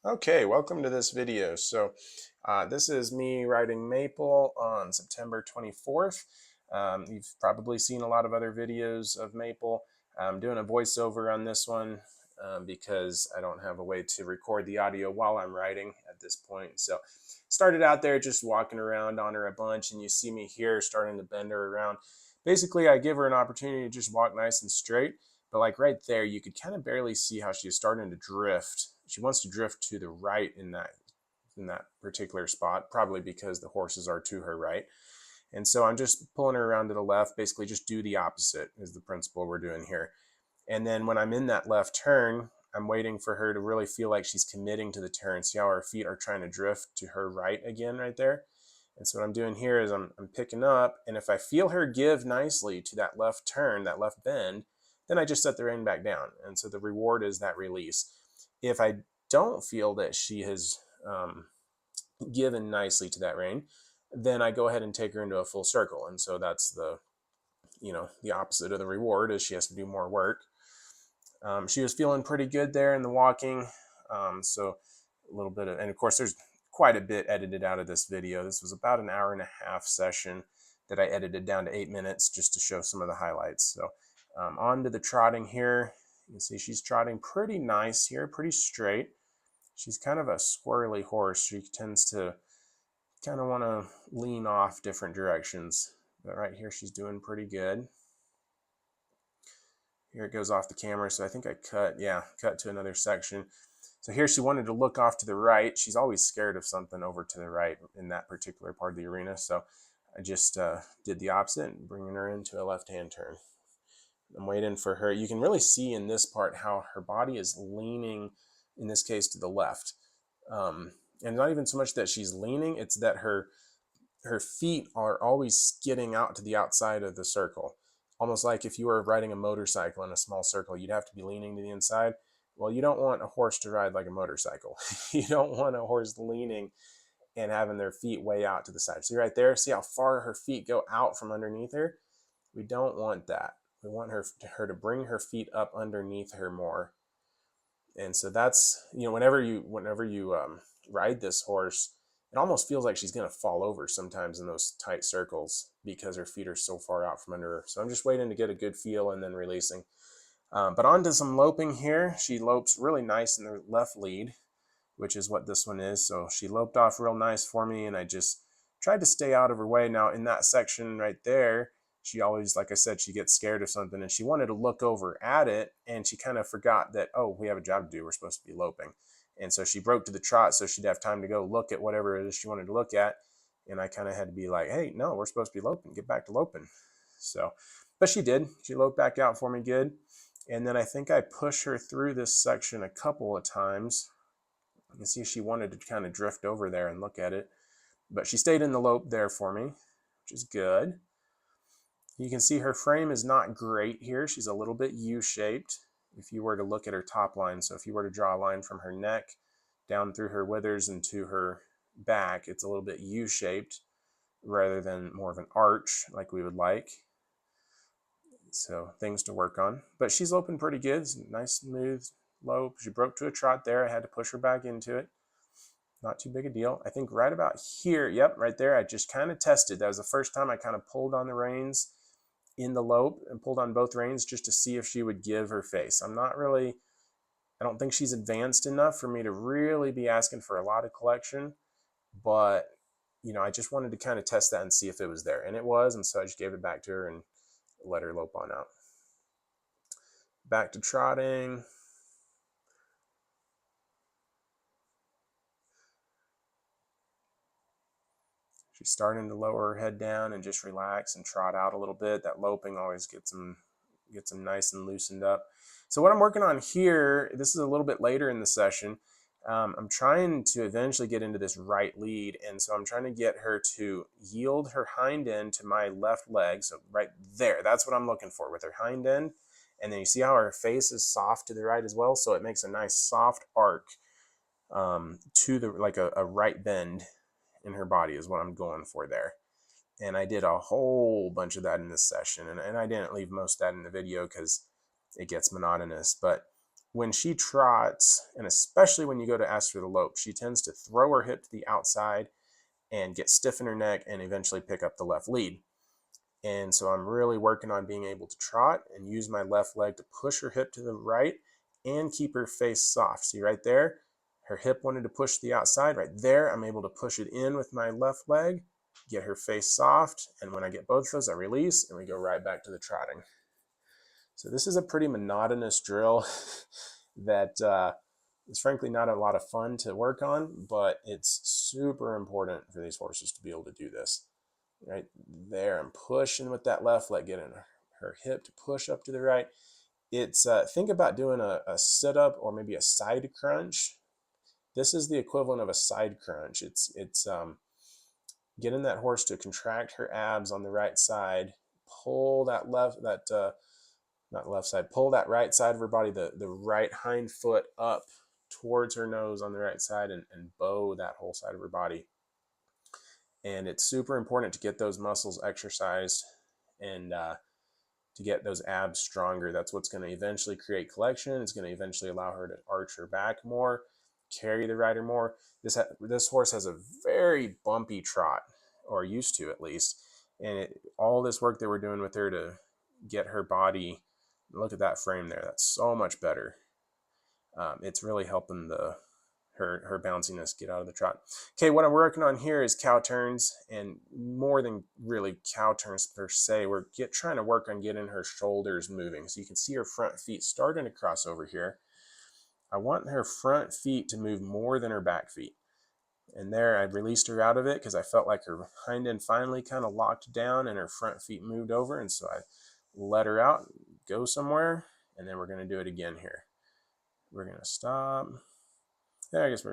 Okay, welcome to this video. This is me riding Maple on September 24th. You've probably seen a lot of other videos of Maple. I'm doing a voiceover on this one because I don't have a way to record the audio while I'm riding at this point. So started out there just walking around on her a bunch, and you see me here starting to bend her around. Basically, I give her an opportunity to just walk nice and straight. But like right there, you could kind of barely see how she's starting to drift. She wants to drift to the right in that particular spot, probably because the horses are to her right. And so I'm just pulling her around to the left, basically just do the opposite is the principle we're doing here. And then when I'm in that left turn, I'm waiting for her to really feel like she's committing to the turn. See how her feet are trying to drift to her right again right there? And so what I'm doing here is I'm picking up, and if I feel her give nicely to that left turn, that left bend, then I just set the rein back down. And so the reward is that release. If I don't feel that she has given nicely to that rein, then I go ahead and take her into a full circle. And so that's the opposite of the reward is she has to do more work. She was feeling pretty good there in the walking. So a little bit of, and of course there's quite a bit edited out of this video. This was about an hour and a half session that I edited down to 8 minutes just to show some of the highlights. So on to the trotting here. You can see she's trotting pretty nice here, pretty straight. She's kind of a squirrely horse. She tends to kind of want to lean off different directions. But right here she's doing pretty good. Here it goes off the camera, so I think I cut to another section. So here she wanted to look off to the right. She's always scared of something over to the right in that particular part of the arena. So I just did the opposite and bringing her into a left-hand turn. I'm waiting for her. You can really see in this part how her body is leaning, in this case, to the left. And not even so much that she's leaning, it's that her feet are always skidding out to the outside of the circle. Almost like if you were riding a motorcycle in a small circle, you'd have to be leaning to the inside. Well, you don't want a horse to ride like a motorcycle. You don't want a horse leaning and having their feet way out to the side. See right there, see how far her feet go out from underneath her? We don't want that. We want her to bring her feet up underneath her more. And so that's, whenever you ride this horse, it almost feels like she's going to fall over sometimes in those tight circles because her feet are so far out from under her. So I'm just waiting to get a good feel and then releasing. But on to some loping here. She lopes really nice in the left lead, which is what this one is. So she loped off real nice for me, and I just tried to stay out of her way. Now in that section right there, she always, like I said, she gets scared of something, and she wanted to look over at it, and she kind of forgot that, oh, we have a job to do. We're supposed to be loping. And so she broke to the trot so she'd have time to go look at whatever it is she wanted to look at. And I kind of had to be like, hey, no, we're supposed to be loping. Get back to loping. So, but she did. She loped back out for me good. And then I think I pushed her through this section a couple of times. You can see she wanted to kind of drift over there and look at it. But she stayed in the lope there for me, which is good. You can see her frame is not great here. She's a little bit U-shaped if you were to look at her top line. So if you were to draw a line from her neck down through her withers and to her back, it's a little bit U-shaped rather than more of an arch like we would like. So things to work on. But she's loping pretty good. It's a nice, smooth lope. She broke to a trot there. I had to push her back into it. Not too big a deal. I think right about here, yep, right there, I just kind of tested. That was the first time I kind of pulled on the reins in the lope and pulled on both reins just to see if she would give her face. I don't think she's advanced enough for me to really be asking for a lot of collection, but I just wanted to kind of test that and see if it was there, and it was, and so I just gave it back to her and let her lope on out. Back to trotting. She's starting to lower her head down and just relax and trot out a little bit. That loping always gets them nice and loosened up. So what I'm working on here, this is a little bit later in the session. I'm trying to eventually get into this right lead, and so I'm trying to get her to yield her hind end to my left leg. So right there, that's what I'm looking for with her hind end. And then you see how her face is soft to the right as well, so it makes a nice soft arc to the like a right bend in her body is what I'm going for there. And I did a whole bunch of that in this session, and I didn't leave most of that in the video because it gets monotonous. But when she trots, and especially when you go to ask her to lope, she tends to throw her hip to the outside and get stiff in her neck and eventually pick up the left lead. And so I'm really working on being able to trot and use my left leg to push her hip to the right and keep her face soft. See right there? Her hip wanted to push the outside. Right there, I'm able to push it in with my left leg, get her face soft, and when I get both of those, I release, and we go right back to the trotting. So this is a pretty monotonous drill that is frankly not a lot of fun to work on, but it's super important for these horses to be able to do this. Right there, I'm pushing with that left leg, getting her hip to push up to the right. It's think about doing a sit-up or maybe a side crunch. This is the equivalent of a side crunch. It's getting that horse to contract her abs on the right side, pull that pull that right side of her body, the right hind foot up towards her nose on the right side, and bow that whole side of her body. And it's super important to get those muscles exercised and to get those abs stronger. That's what's going to eventually create collection. It's going to eventually allow her to arch her back more, carry the rider more. This horse has a very bumpy trot, or used to at least. And all this work that we're doing with her to get her body, look at that frame there. That's so much better. It's really helping her bounciness get out of the trot. Okay, what I'm working on here is cow turns, and more than really cow turns per se, we're trying to work on getting her shoulders moving. So you can see her front feet starting to cross over here. I want her front feet to move more than her back feet. And there, I released her out of it because I felt like her hind end finally kind of locked down and her front feet moved over. And so I let her out, go somewhere, and then we're going to do it again here. We're going to stop. Yeah, I guess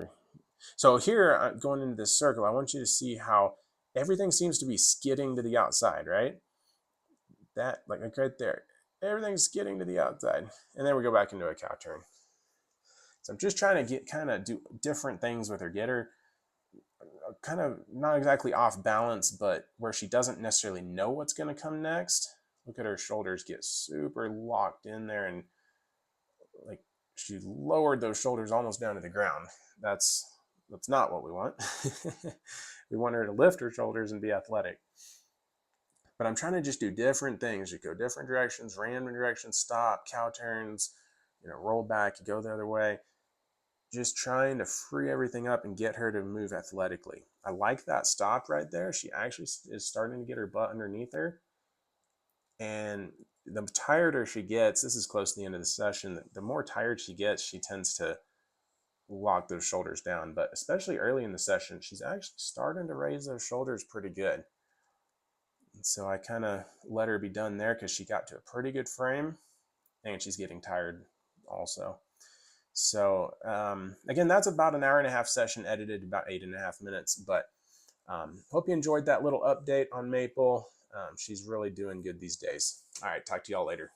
so here, going into this circle, I want you to see how everything seems to be skidding to the outside, right? That, like right there, everything's skidding to the outside. And then we go back into a cow turn. So I'm just trying to do different things with her, get her kind of not exactly off balance, but where she doesn't necessarily know what's going to come next. Look at her shoulders get super locked in there, and like she lowered those shoulders almost down to the ground. That's not what we want. We want her to lift her shoulders and be athletic. But I'm trying to just do different things. You go different directions, random directions, stop, cow turns, roll back, you go the other way. Just trying to free everything up and get her to move athletically. I like that stop right there. She actually is starting to get her butt underneath her. And the tireder she gets, this is close to the end of the session, the more tired she gets, she tends to lock those shoulders down. But especially early in the session, she's actually starting to raise those shoulders pretty good. And so I kind of let her be done there because she got to a pretty good frame, and she's getting tired also. So again, that's about an 1.5-hour session, edited about 8.5 minutes. But hope you enjoyed that little update on Maple. She's really doing good these days. All right, talk to y'all later.